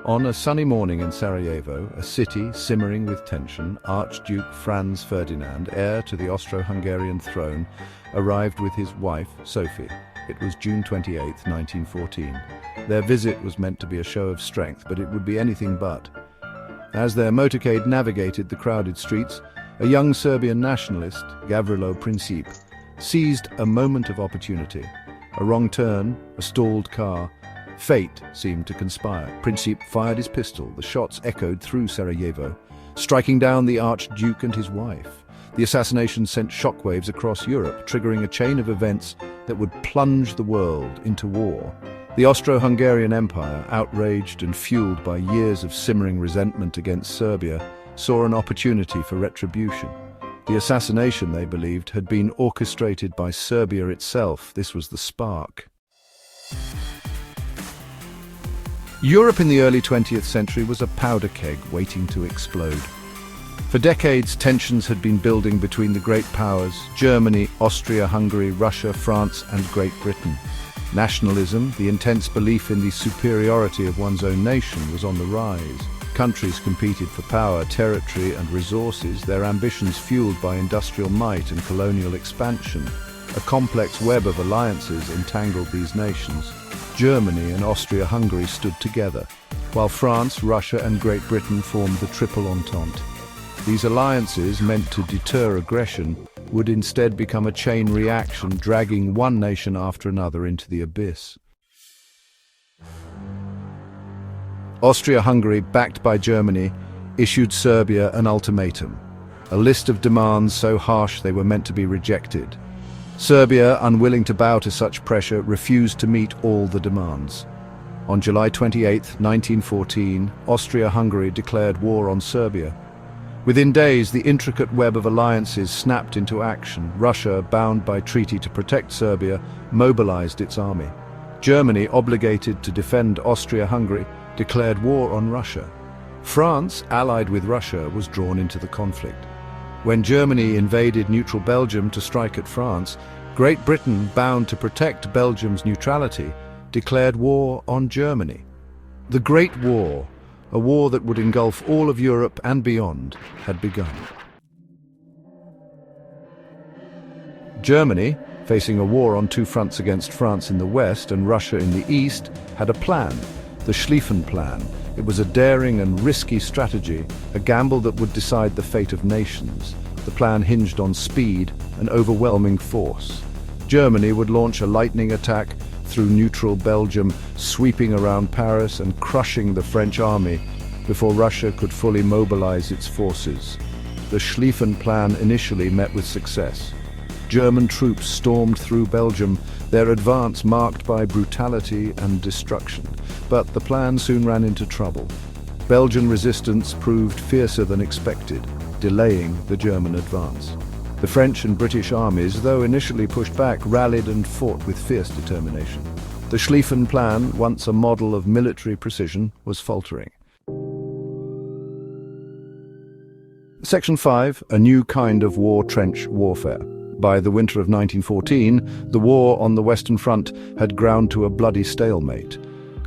On a sunny morning in Sarajevo, a city simmering with tension, Archduke Franz Ferdinand, heir to the Austro-Hungarian throne, arrived with his wife, Sophie. It was June 28, 1914. Their visit was meant to be a show of strength, but it would be anything but. As their motorcade navigated the crowded streets, a young Serbian nationalist, Gavrilo Princip, seized a moment of opportunity. A wrong turn, a stalled car. Fate seemed to conspire. Princip fired his pistol. The shots echoed through Sarajevo, striking down the Archduke and his wife. The assassination sent shockwaves across Europe, triggering a chain of events that would plunge the world into war. The Austro-Hungarian Empire, outraged and fueled by years of simmering resentment against Serbia, saw an opportunity for retribution. The assassination, they believed, had been orchestrated by Serbia itself. This was the spark. Europe in the early 20th century was a powder keg waiting to explode. For decades, tensions had been building between the great powers, Germany, Austria-Hungary, Russia, France, and Great Britain. Nationalism, the intense belief in the superiority of one's own nation, was on the rise. Countries competed for power, territory, and resources, their ambitions fueled by industrial might and colonial expansion. A complex web of alliances entangled these nations. Germany and Austria-Hungary stood together, while France, Russia, and Great Britain formed the Triple Entente. These alliances, meant to deter aggression, would instead become a chain reaction, dragging one nation after another into the abyss. Austria-Hungary, backed by Germany, issued Serbia an ultimatum, a list of demands so harsh they were meant to be rejected. Serbia, unwilling to bow to such pressure, refused to meet all the demands. On July 28, 1914, Austria-Hungary declared war on Serbia. Within days, the intricate web of alliances snapped into action. Russia, bound by treaty to protect Serbia, mobilized its army. Germany, obligated to defend Austria-Hungary, declared war on Russia. France, allied with Russia, was drawn into the conflict. When Germany invaded neutral Belgium to strike at France, Great Britain, bound to protect Belgium's neutrality, declared war on Germany. The Great War, a war that would engulf all of Europe and beyond, had begun. Germany, facing a war on two fronts against France in the west and Russia in the east, had a plan, the Schlieffen Plan. It was a daring and risky strategy, a gamble that would decide the fate of nations. The plan hinged on speed and overwhelming force. Germany would launch a lightning attack through neutral Belgium, sweeping around Paris and crushing the French army before Russia could fully mobilize its forces. The Schlieffen Plan initially met with success. German troops stormed through Belgium, their advance marked by brutality and destruction. But the plan soon ran into trouble. Belgian resistance proved fiercer than expected, delaying the German advance. The French and British armies, though initially pushed back, rallied and fought with fierce determination. The Schlieffen Plan, once a model of military precision, was faltering. Section 5. A new kind of war: trench warfare. By the winter of 1914, the war on the Western Front had ground to a bloody stalemate.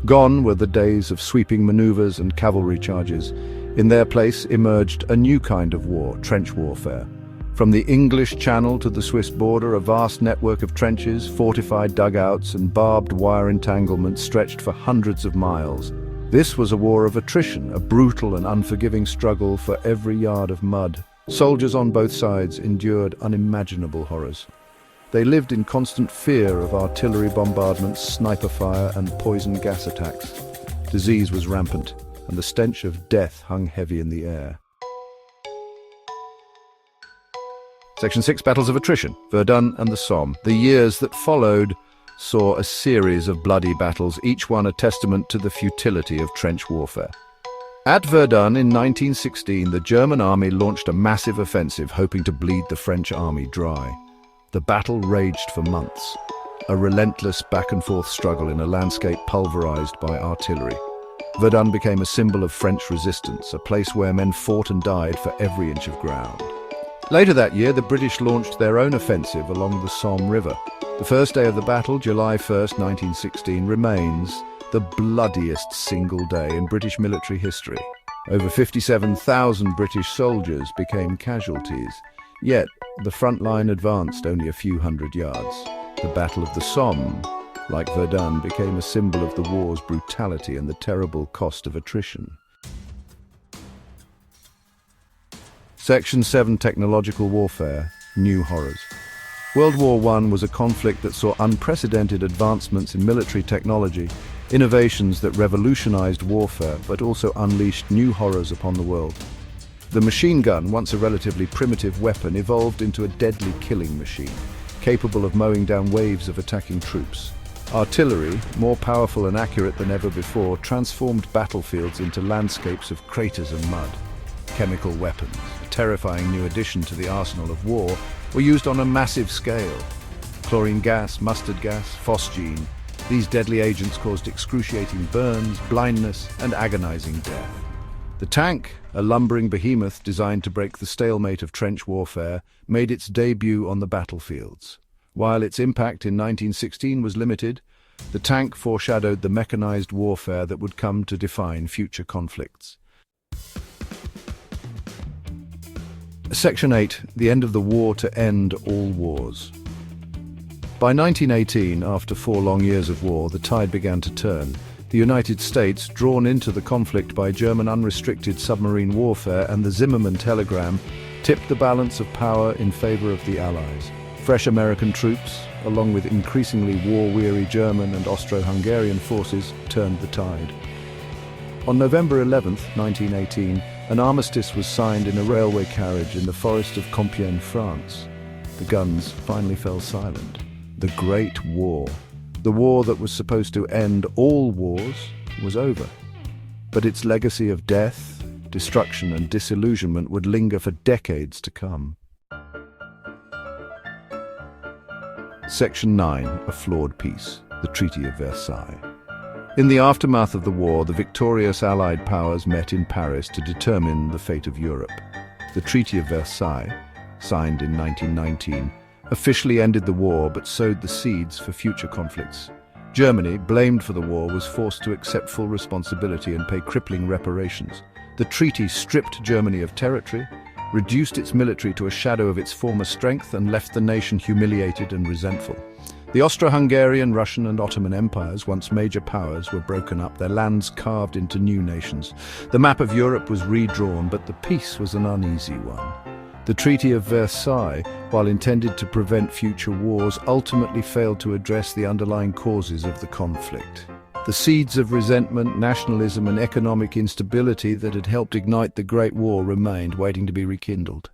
Gone were the days of sweeping maneuvers and cavalry charges. In their place emerged a new kind of war: trench warfare. From the English Channel to the Swiss border, a vast network of trenches, fortified dugouts, and barbed wire entanglements stretched for hundreds of miles. This was a war of attrition, a brutal and unforgiving struggle for every yard of mud. Soldiers on both sides endured unimaginable horrors. They lived in constant fear of artillery bombardments, sniper fire, and poison gas attacks. Disease was rampant, and the stench of death hung heavy in the air. Section 6. Battles of attrition. Verdun and the Somme. The years that followed saw a series of bloody battles, each one a testament to the futility of trench warfare. At Verdun in 1916, the German army launched a massive offensive, hoping to bleed the French army dry. The battle raged for months, a relentless back-and-forth struggle in a landscape pulverized by artillery. Verdun became a symbol of French resistance, a place where men fought and died for every inch of ground. Later that year, the British launched their own offensive along the Somme River. The first day of the battle, July 1, 1916, remains the bloodiest single day in British military history. Over 57,000 British soldiers became casualties, yet the front line advanced only a few hundred yards. The Battle of the Somme, like Verdun, became a symbol of the war's brutality and the terrible cost of attrition. Section 7: Technological Warfare, New Horrors. World War I was a conflict that saw unprecedented advancements in military technology, innovations that revolutionized warfare but also unleashed new horrors upon the world. The machine gun, once a relatively primitive weapon, evolved into a deadly killing machine, capable of mowing down waves of attacking troops. Artillery, more powerful and accurate than ever before, transformed battlefields into landscapes of craters and mud. Chemical weapons, a terrifying new addition to the arsenal of war, were used on a massive scale. Chlorine gas, mustard gas, phosgene. These deadly agents caused excruciating burns, blindness, and agonizing death. The tank, a lumbering behemoth designed to break the stalemate of trench warfare, made its debut on the battlefields. While its impact in 1916 was limited, the tank foreshadowed the mechanized warfare that would come to define future conflicts. Section 8: The End of the War to End All Wars. By 1918, after 4 long years of war, the tide began to turn. The United States, drawn into the conflict by German unrestricted submarine warfare and the Zimmermann telegram, tipped the balance of power in favor of the Allies. Fresh American troops, along with increasingly war-weary German and Austro-Hungarian forces, turned the tide. On November 11, 1918, an armistice was signed in a railway carriage in the forest of Compiègne, France. The guns finally fell silent. The Great War, the war that was supposed to end all wars, was over. But its legacy of death, destruction, and disillusionment would linger for decades to come. Section 9: A Flawed Peace, the Treaty of Versailles. In the aftermath of the war, the victorious Allied powers met in Paris to determine the fate of Europe. The Treaty of Versailles, signed in 1919, officially ended the war but sowed the seeds for future conflicts. Germany, blamed for the war, was forced to accept full responsibility and pay crippling reparations. The treaty stripped Germany of territory, reduced its military to a shadow of its former strength, and left the nation humiliated and resentful. The Austro-Hungarian, Russian and Ottoman empires, once major powers, were broken up, their lands carved into new nations. The map of Europe was redrawn, but the peace was an uneasy one. The Treaty of Versailles, while intended to prevent future wars, ultimately failed to address the underlying causes of the conflict. The seeds of resentment, nationalism and economic instability that had helped ignite the Great War remained, waiting to be rekindled.